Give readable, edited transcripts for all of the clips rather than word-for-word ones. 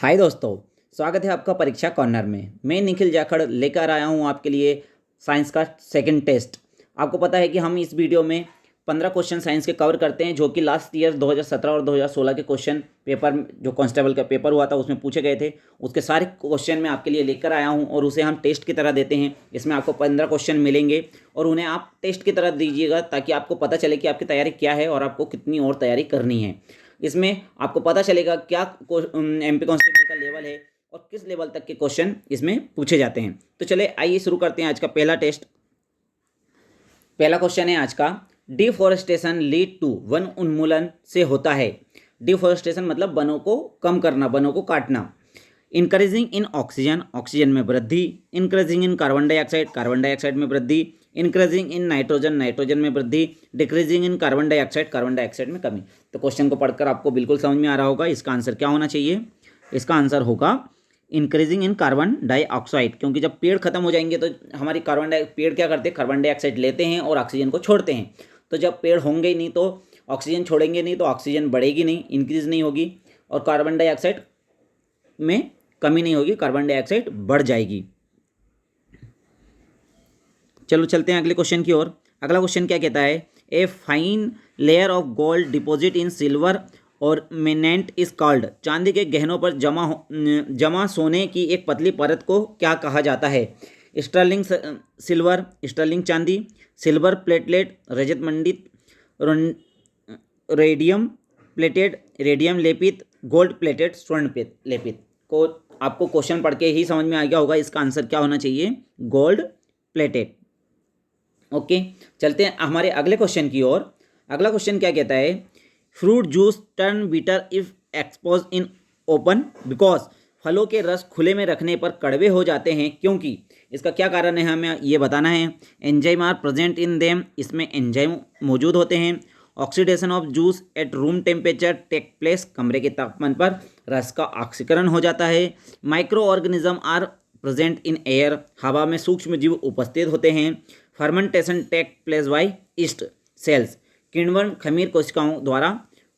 हाय दोस्तों, स्वागत है आपका परीक्षा कॉर्नर में। मैं निखिल जाखड़ लेकर आया हूँ आपके लिए साइंस का सेकंड टेस्ट। आपको पता है कि हम इस वीडियो में 15 क्वेश्चन साइंस के कवर करते हैं, जो कि लास्ट ईयर 2017 और 2016 के क्वेश्चन पेपर जो कांस्टेबल का पेपर हुआ था उसमें पूछे गए थे। उसके सारे क्वेश्चन मैं आपके लिए लेकर आया हूँ और उसे हम टेस्ट की तरह देते हैं। इसमें आपको 15 क्वेश्चन मिलेंगे और उन्हें आप टेस्ट की तरह दीजिएगा, ताकि आपको पता चले कि आपकी तैयारी क्या है और आपको कितनी और तैयारी करनी है। इसमें आपको पता चलेगा क्या एमपी कांस्टेबल का लेवल है और किस लेवल तक के क्वेश्चन इसमें पूछे जाते हैं। तो चले आइए शुरू करते हैं आज का पहला टेस्ट। पहला क्वेश्चन है आज का, डिफॉरेस्टेशन लीड टू, वन उन्मूलन से होता है। डिफॉरेस्टेशन मतलब वनों को कम करना, वनों को काटना। इंक्रीजिंग इन ऑक्सीजन, ऑक्सीजन में वृद्धि। Increasing in carbon dioxide, carbon dioxide में वृद्धि। इंक्रीजिंग इन नाइट्रोजन, नाइट्रोजन में वृद्धि। Decreasing in carbon dioxide, carbon dioxide में कमी। तो क्वेश्चन को पढ़कर आपको बिल्कुल समझ में आ रहा होगा इसका आंसर क्या होना चाहिए। इसका आंसर होगा इंक्रीजिंग इन कार्बन डाइऑक्साइड, क्योंकि जब पेड़ खत्म हो जाएंगे तो हमारी पेड़ क्या करते हैं, कार्बन डाइऑक्साइड लेते हैं और ऑक्सीजन को छोड़ते हैं। तो जब पेड़ होंगे ही नहीं तो ऑक्सीजन छोड़ेंगे नहीं, तो ऑक्सीजन बढ़ेगी नहीं, इंक्रीज नहीं होगी, और कार्बन डाइऑक्साइड में कमी नहीं होगी, कार्बन डाइऑक्साइड बढ़ जाएगी। चलो चलते हैं अगले क्वेश्चन की ओर। अगला क्वेश्चन क्या कहता है, a fine layer of gold deposit in silver और मिनेंट इज कॉल्ड। चांदी के गहनों पर जमा सोने की एक पतली परत को क्या कहा जाता है। स्टर्लिंग सिल्वर, स्टर्लिंग चांदी, सिल्वर प्लेटलेट, रजत मंडित, रेडियम प्लेटेड, रेडियम लेपित, गोल्ड प्लेटेड, स्वर्ण लेपित। को आपको क्वेश्चन पढ़ के ही समझ में आ गया होगा इसका आंसर क्या होना चाहिए, गोल्ड प्लेटेड। ओके, चलते हैं हमारे अगले क्वेश्चन की ओर। अगला क्वेश्चन क्या कहता है, fruit juice turn bitter if expose in open because. फलों के रस खुले में रखने पर कड़वे हो जाते हैं क्योंकि। इसका क्या कारण है हमें ये बताना है। Enzyme are present in them, इसमें एंजाइम मौजूद होते हैं। Oxidation of juice at room temperature take place, कमरे के तापमान पर रस का ऑक्सीकरण हो जाता है। Micro organism are present in air, हवा में सूक्ष्म जीव उपस्थित होते हैं। Fermentation take place by yeast cells, किण्वन खमीर कोशिकाओं द्वारा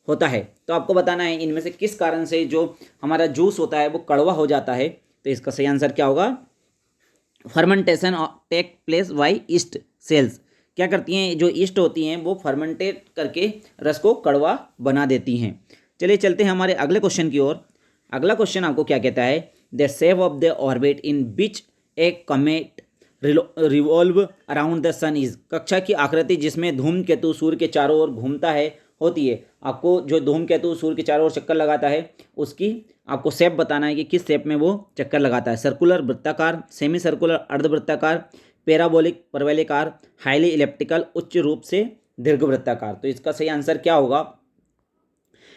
होता है। तो आपको बताना है इनमें से किस कारण से जो हमारा जूस होता है वो कड़वा हो जाता है। तो इसका सही आंसर क्या होगा, fermentation take place by yeast cells. क्या करती हैं, जो ईस्ट होती हैं वो फर्मेंटेट करके रस को कड़वा बना देती हैं। चलिए चलते हैं हमारे अगले क्वेश्चन की ओर। अगला क्वेश्चन आपको क्या कहता है, the shape of the orbit in which a comet revolve around the sun is. कक्षा की आकृति जिसमें धूमकेतु सूर्य के चारों ओर घूमता है होती है। आपको जो धूमकेतु सूर्य के चारों ओर चक्कर लगाता है उसकी आपको शेप बताना है कि किस शेप में वो चक्कर लगाता है। सर्कुलर, वृत्ताकार, सेमी सर्कुलर, अर्धवृत्ताकार, पैराबोलिक, परवलयाकार, हाईली इलिप्टिकल, उच्च रूप से दीर्घवृत्ताकार। तो इसका सही आंसर क्या होगा,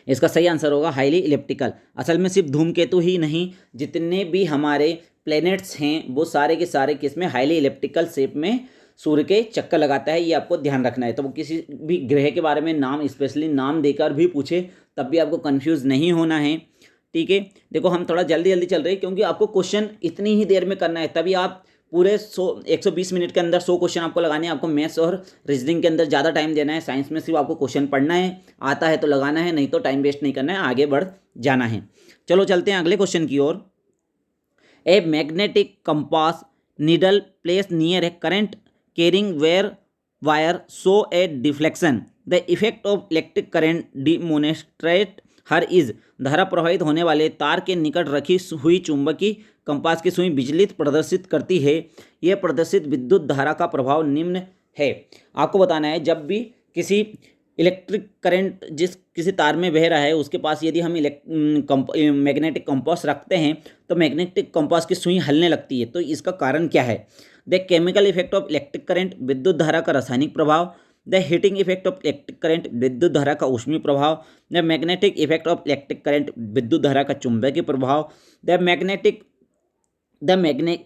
इसका सही आंसर होगा हाईली इलिप्टिकल। असल में सिर्फ धूमकेतु ही नहीं, जितने भी हमारे प्लैनेट्स हैं वो सारे के सारे किसमें, हाईली इलिप्टिकल शेप में सूर्य के चक्कर लगाता है। ये आपको ध्यान रखना है। तो वो किसी भी ग्रह के बारे में नाम, स्पेशली नाम देकर भी पूछे तब भी आपको कंफ्यूज नहीं होना है। ठीक है, देखो हम थोड़ा जल्दी जल्दी चल रहे हैं क्योंकि आपको क्वेश्चन इतनी ही देर में करना है, तभी आप पूरे 120 मिनट के अंदर 100 क्वेश्चन आपको लगाने हैं। आपको मैथ्स और रीजनिंग के अंदर ज़्यादा टाइम देना है। साइंस में सिर्फ आपको क्वेश्चन पढ़ना है, आता है तो लगाना है, नहीं तो टाइम वेस्ट नहीं करना है, आगे बढ़ जाना है। चलो चलते हैं अगले क्वेश्चन की ओर। A magnetic compass needle place near a current carrying where wire show a deflection. The effect of electric current demonstrate here is. धारा प्रवाहित होने वाले तार के निकट रखी हुई चुंबकीय कंपास की सुई विचलित प्रदर्शित करती है। यह प्रदर्शित विद्युत धारा का प्रभाव निम्न है। आपको बताना है, जब भी किसी इलेक्ट्रिक करंट जिस किसी तार में बह रहा है उसके पास यदि हम मैग्नेटिक कंपास रखते हैं तो मैग्नेटिक कंपास की सुई हलने लगती है। तो इसका कारण क्या है। The chemical effect of electric current, विद्युत धारा का रासायनिक प्रभाव। The heating effect of electric current, विद्युत धारा का ऊष्मीय प्रभाव। The magnetic effect of electric current, विद्युत धारा का चुंबकीय प्रभाव। The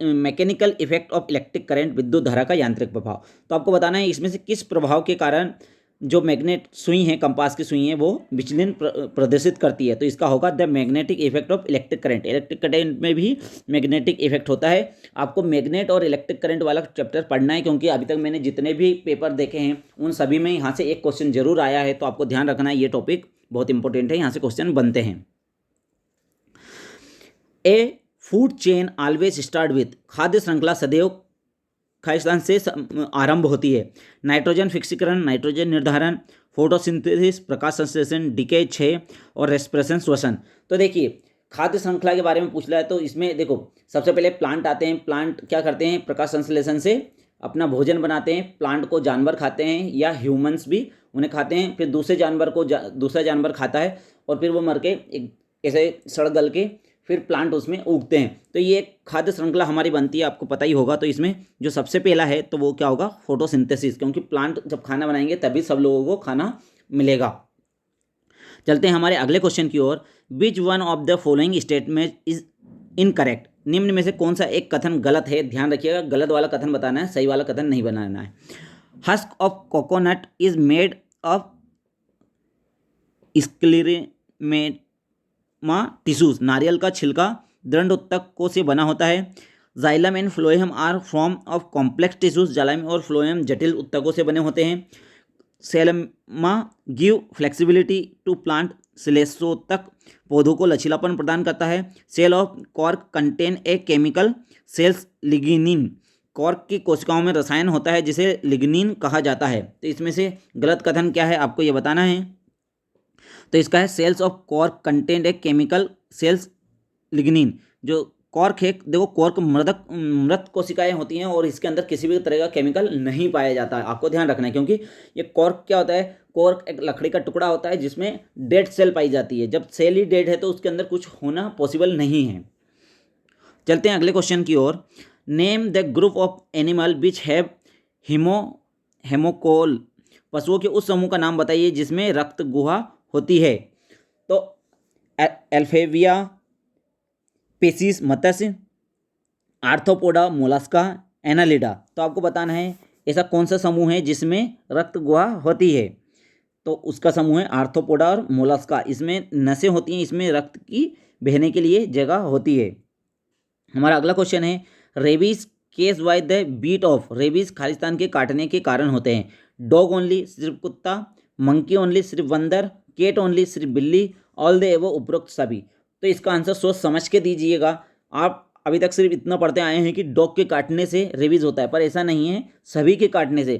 mechanical effect of electric current, विद्युत धारा का यांत्रिक प्रभाव। तो आपको बताना है इसमें से किस प्रभाव के कारण जो मैग्नेट सुई है, कंपास की सुई है, वो विचलन प्रदर्शित करती है। तो इसका होगा the magnetic effect of electric current. Electric current में भी मैग्नेटिक इफेक्ट होता है। आपको मैग्नेट और इलेक्ट्रिक करंट वाला चैप्टर पढ़ना है, क्योंकि अभी तक मैंने जितने भी पेपर देखे हैं उन सभी में यहाँ से एक क्वेश्चन जरूर आया है। तो आपको ध्यान रखना है, ये टॉपिक बहुत इंपॉर्टेंट है, यहाँ से क्वेश्चन बनते हैं। ए food chain always start with, खाद्य श्रृंखला सदैव खालिस्तान से आरंभ होती है। नाइट्रोजन फिक्सीकरण, नाइट्रोजन निर्धारण, फोटोसिंथेसिस प्रकाश संश्लेषण, डिके क्षय और रेस्पिरेशन श्वसन। तो देखिए खाद्य श्रृंखला के बारे में पूछ रहा है तो इसमें देखो सबसे पहले प्लांट आते हैं। प्लांट क्या करते हैं, प्रकाश संश्लेषण से अपना भोजन बनाते हैं। प्लांट को जानवर खाते हैं या ह्यूमंस भी उन्हें खाते हैं, फिर दूसरे जानवर को दूसरा जानवर खाता है और फिर वो मर के एक ऐसे सड़ गल के फिर प्लांट उसमें उगते हैं। तो ये एक खाद्य श्रृंखला हमारी बनती है, आपको पता ही होगा। तो इसमें जो सबसे पहला है तो वो क्या होगा, फोटोसिंथेसिस, क्योंकि प्लांट जब खाना बनाएंगे तभी सब लोगों को खाना मिलेगा। चलते हैं हमारे अगले क्वेश्चन की ओर। Which one of the following statement is incorrect, निम्न में से कौन सा एक कथन गलत है। ध्यान रखिएगा, गलत वाला कथन बताना है, सही वाला कथन नहीं बनाना है। Husk of coconut is made of sclerenchyma tissues, नारियल का छिलका दृढ़ ऊतकों से बना होता है। Xylem and phloem are form of complex tissues, xylem और फ्लोएम जटिल ऊतकों से बने होते हैं। सेलमा गिव फ्लेक्सिबिलिटी टू प्लांट, श्लेषोतक पौधों को लचीलापन प्रदान करता है। Cell of cork contain a chemical cells lignin, cork की कोशिकाओं में रसायन होता है जिसे लिग्निन कहा जाता है। तो इसमें से गलत कथन क्या है आपको ये बताना है। तो इसका है cells of cork contain a chemical cells lignin. जो कॉर्क है, देखो कॉर्क मृत कोशिकाएं होती हैं और इसके अंदर किसी भी तरह का केमिकल नहीं पाया जाता है, आपको ध्यान रखना है। क्योंकि ये कॉर्क क्या होता है, कॉर्क एक लकड़ी का टुकड़ा होता है जिसमें डेड सेल पाई जाती है। जब सेल ही डेड है तो उसके अंदर कुछ होना पॉसिबल नहीं है। चलते हैं अगले क्वेश्चन की ओर। Name the group of animal which have haemocoel, पशुओं के उस समूह का नाम बताइए जिसमें रक्त गुहा होती है। तो एल्फेविया, पेसिस मत्स्य, आर्थ्रोपोडा, मोलस्का, एनालिडा। तो आपको बताना है ऐसा कौन सा समूह है जिसमें रक्त गुहा होती है। तो उसका समूह है आर्थ्रोपोडा और मोलस्का। इसमें नसें होती हैं, इसमें रक्त की बहने के लिए जगह होती है। हमारा अगला क्वेश्चन है rabies case by the beat of, rabies Khalistan के काटने के कारण होते हैं। डॉग ओनली, सिर्फ कुत्ता। मंकी ओनली, सिर्फ बंदर। केट ओनली, सिर्फ बिल्ली। ऑल द एबव, उपरोक्त सभी। तो इसका आंसर सोच समझ के दीजिएगा। आप अभी तक सिर्फ इतना पढ़ते आए हैं कि डॉग के काटने से रेबीज होता है, पर ऐसा नहीं है, सभी के काटने से।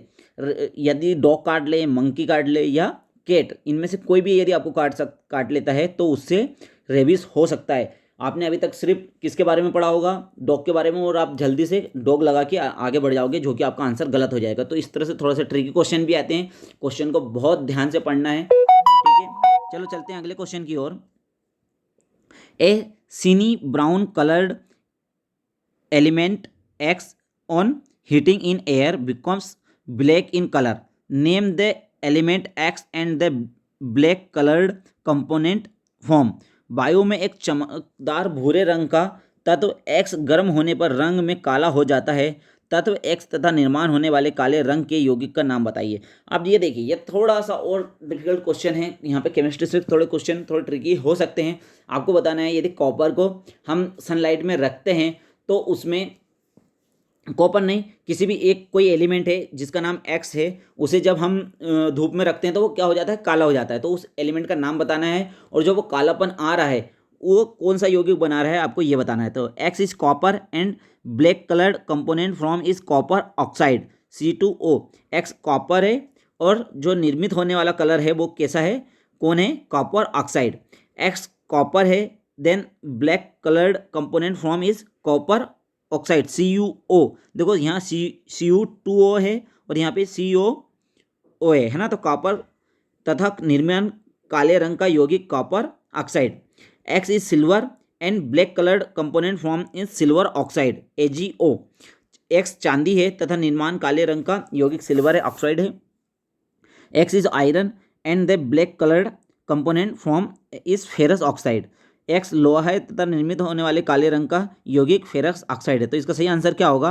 यदि डॉग काट ले, मंकी काट ले या केट, इनमें से कोई भी यदि आपको काट लेता है तो उससे रेबीज हो सकता है। आपने अभी तक सिर्फ किसके बारे में पढ़ा होगा, डॉग के बारे में, और आप जल्दी से डॉग लगा के आगे बढ़ जाओगे, जो कि आपका आंसर गलत हो जाएगा। तो इस तरह से थोड़ा सा ट्रिकी क्वेश्चन भी आते हैं, क्वेश्चन को बहुत ध्यान से पढ़ना है, ठीक है। चलो चलते हैं अगले क्वेश्चन की ओर। A shiny brown coloured element X on heating in air becomes black in colour, name the element X and the black coloured component form. वायु में एक चमकदार भूरे रंग का तत्व एक्स गर्म होने पर रंग में काला हो जाता है। तत्व एक्स तथा निर्माण होने वाले काले रंग के यौगिक का नाम बताइए। अब ये देखिए, ये थोड़ा सा और डिफिकल्ट क्वेश्चन है। यहाँ पे केमिस्ट्री से थोड़े क्वेश्चन थोड़े ट्रिकी हो सकते हैं। आपको बताना है यदि कॉपर को हम सनलाइट में रखते हैं तो उसमें, कॉपर नहीं, किसी भी एक कोई एलिमेंट है जिसका नाम एक्स है, उसे जब हम धूप में रखते हैं तो वो क्या हो जाता है, काला हो जाता है। तो उस एलिमेंट का नाम बताना है, और जो वो कालापन आ रहा है वो कौन सा यौगिक बना रहा है आपको ये बताना है। तो x is copper and black coloured component from is copper oxide C2O। X copper है और जो निर्मित होने वाला कलर है वो कैसा है, कौन है, कॉपर ऑक्साइड। एक्स कॉपर है, then black coloured component from is copper oxide CuO। देखो यहाँ Cu2O है और यहाँ पे COO है ना। तो कॉपर तथा निर्माण काले रंग का यौगिक copper oxide. X is silver and black coloured component from is silver oxide AgO। X चांदी है तथा निर्माण काले रंग का यौगिक सिल्वर है, ऑक्साइड है। X is iron and the black coloured component from is ferrous oxide. X लोहा है तथा निर्मित होने वाले काले रंग का यौगिक फेरस ऑक्साइड है। तो इसका सही आंसर क्या होगा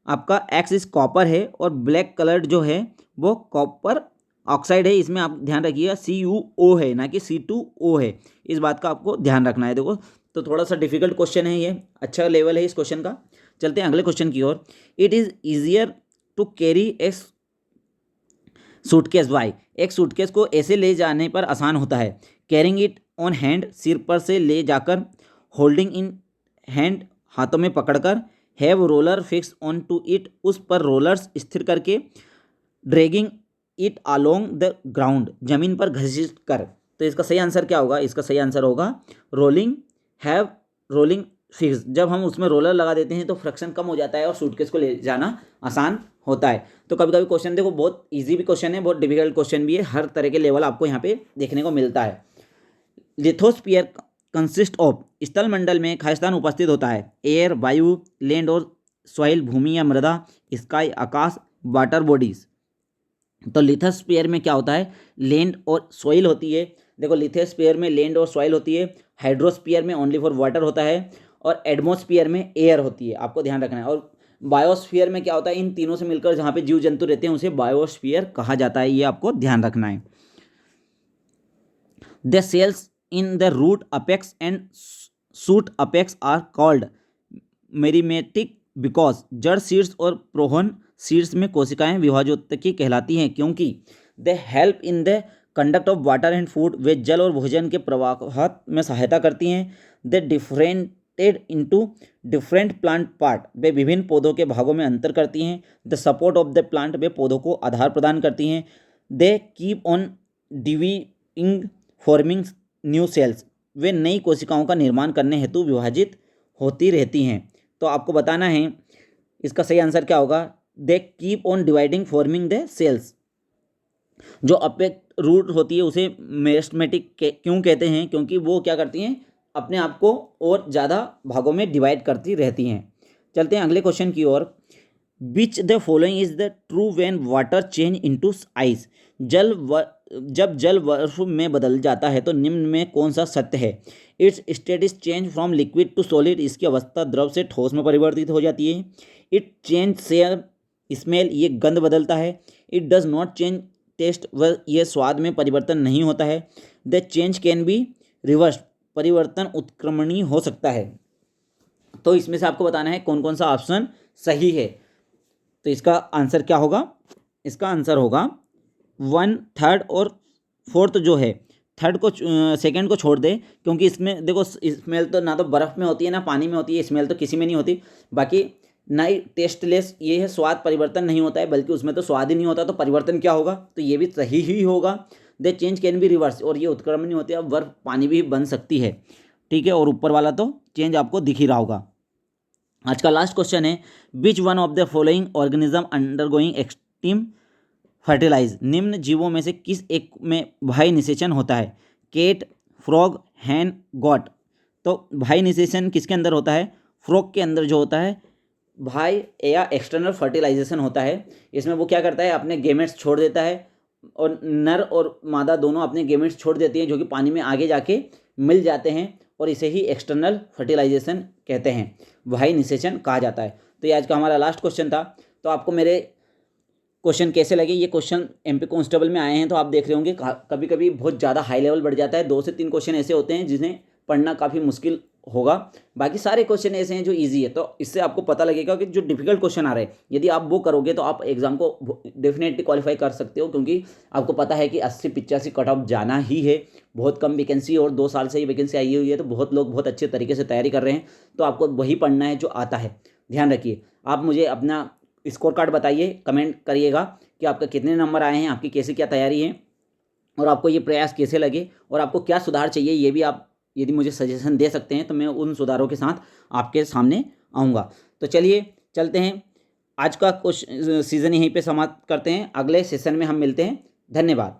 आपका, एक्स इज कॉपर है और ब्लैक कलर्ड जो है वो कॉपर ऑक्साइड है। इसमें आप ध्यान रखिएगा CuO है ना कि C2O है, इस बात का आपको ध्यान रखना है। देखो तो थोड़ा सा डिफिकल्ट क्वेश्चन है ये, अच्छा लेवल है इस क्वेश्चन का। चलते हैं अगले क्वेश्चन की ओर। It is easier to carry a suitcase by, एक सूटकेस को ऐसे ले जाने पर आसान होता है। कैरिंग इट ऑन हैंड, सिर पर से ले जाकर। होल्डिंग इन हैंड, हाथों में पकड़कर, have roller fix on to it, उस पर रोलर्स स्थिर करके, dragging it along the ground, जमीन पर घसीट कर। तो इसका सही आंसर क्या होगा? इसका सही आंसर होगा रोलिंग, हैव रोलिंग फिक्स। जब हम उसमें रोलर लगा देते हैं तो फ्रिक्शन कम हो जाता है और सूटकेस को ले जाना आसान होता है। तो कभी कभी क्वेश्चन देखो बहुत इजी भी क्वेश्चन है, बहुत डिफिकल्ट क्वेश्चन भी है, हर तरह के लेवल आपको यहाँ पे देखने को मिलता है। लिथोस्फीयर कंसिस्ट ऑफ, स्थल मंडल में खालिस्तान उपस्थित होता है, एयर वायु, लैंड और सॉइल भूमि या मृदा, स्काई आकाश, वाटर बॉडीज। तो लिथोस्फीयर में क्या होता है? लैंड और सॉइल होती है। देखो लिथोस्फीयर में लैंड और सॉइल होती है, हाइड्रोस्फीयर में ओनली फॉर वाटर होता है, और एटमॉस्फेयर में एयर होती है, आपको ध्यान रखना है। और बायोस्फीयर में क्या होता है? इन तीनों से मिलकर जहाँ पे जीव जंतु रहते हैं उसे बायोस्फीयर कहा जाता है, ये आपको ध्यान रखना है। The cells in the root apex and shoot apex are called meristematic because जड़ शीर्ष और प्रोहन शीर्ष में कोशिकाएं विभाजोत्तकी कहलाती हैं क्योंकि they help in the conduct of water and food, वे जल और भोजन के प्रवाह में सहायता करती हैं। They differentiated into different plant part, वे विभिन्न पौधों के भागों में अंतर करती हैं। The support of the plant, वे पौधों को आधार प्रदान करती हैं। They keep on dividing forming new cells, वे नई कोशिकाओं का निर्माण करने हेतु विभाजित होती रहती हैं। तो आपको बताना है इसका सही आंसर क्या होगा? They keep on dividing forming the cells. जो अपेक्ट रूट होती है उसे मेरिस्टेमेटिक क्यों कहते हैं? क्योंकि वो क्या करती हैं? अपने आप को और ज़्यादा भागों में डिवाइड करती रहती हैं। चलते हैं अगले क्वेश्चन की ओर। Which the following is the true when water change into ice, जब जल बर्फ में बदल जाता है तो निम्न में कौन सा सत्य है? Its state is change from liquid to solid, इसकी अवस्था द्रव से ठोस में परिवर्तित हो जाती है। इट चेंज शेयर स्मेल, ये गंध बदलता है। It does not change taste, वह यह स्वाद में परिवर्तन नहीं होता है। The change can be reverse, परिवर्तन उत्क्रमणीय हो सकता है। तो इसमें से आपको बताना है कौन कौन सा ऑप्शन सही है। तो इसका आंसर क्या होगा? इसका आंसर होगा 1, 3 और 4 जो है, थर्ड को सेकंड को छोड़ दे, क्योंकि इसमें देखो स्मेल तो ना तो बर्फ़ में होती है ना पानी में होती है, स्मेल तो किसी में नहीं होती। बाकी ना ही टेस्टलेस, ये है स्वाद परिवर्तन नहीं होता है, बल्कि उसमें तो स्वाद ही नहीं होता, तो परिवर्तन क्या होगा? तो ये भी सही ही होगा। The change can be reverse, और ये उत्क्रमण नहीं होती है, बर्फ पानी भी बन सकती है, ठीक है। और ऊपर वाला तो चेंज आपको दिख ही रहा होगा। आज का लास्ट क्वेश्चन है, which one of the following organism undergoing extreme fertilise, निम्न जीवों में से किस एक में भाई निषेचन होता है? केट, फ्रॉग, हैन, गॉट। तो भाई निषेचन किसके अंदर होता है? फ्रॉग के अंदर जो होता है भाई या एक्सटर्नल फर्टिलाइजेशन होता है। इसमें वो क्या करता है? अपने गेमेट्स छोड़ देता है, और नर और मादा दोनों अपने गेमेट्स छोड़ देती हैं, जो कि पानी में आगे जाके मिल जाते हैं, और इसे ही एक्सटर्नल फर्टिलाइजेशन कहते हैं, भाई निषेचन कहा जाता है। तो ये आज का हमारा लास्ट क्वेश्चन था। तो आपको मेरे क्वेश्चन कैसे लगे? ये क्वेश्चन एमपी कांस्टेबल में आए हैं, तो आप देख रहे होंगे कभी कभी बहुत ज़्यादा हाई लेवल बढ़ जाता है। 2 से 3 क्वेश्चन ऐसे होते हैं जिन्हें पढ़ना काफ़ी मुश्किल होगा, बाकी सारे क्वेश्चन ऐसे हैं जो इजी है। तो इससे आपको पता लगेगा कि जो डिफिकल्ट क्वेश्चन आ रहे हैं, यदि आप वो करोगे तो आप एग्जाम को डेफिनेटली क्वालिफाई कर सकते हो, क्योंकि आपको पता है कि 80-85 कट ऑफ जाना ही है। बहुत कम वैकेंसी, और 2 साल से ये वैकेंसी आई हुई है, तो बहुत लोग बहुत अच्छे तरीके से तैयारी कर रहे हैं। तो आपको वही पढ़ना है जो आता है, ध्यान रखिए। आप मुझे अपना स्कोर कार्ड बताइए, कमेंट करिएगा कि आपका कितने नंबर आए हैं, आपकी कैसी क्या तैयारी है, और आपको ये प्रयास कैसे लगे, और आपको क्या सुधार चाहिए, ये भी आप यदि मुझे सजेशन दे सकते हैं तो मैं उन सुधारों के साथ आपके सामने आऊँगा। तो चलिए चलते हैं, आज का सीज़न यहीं पे समाप्त करते हैं, अगले सेशन में हम मिलते हैं। धन्यवाद।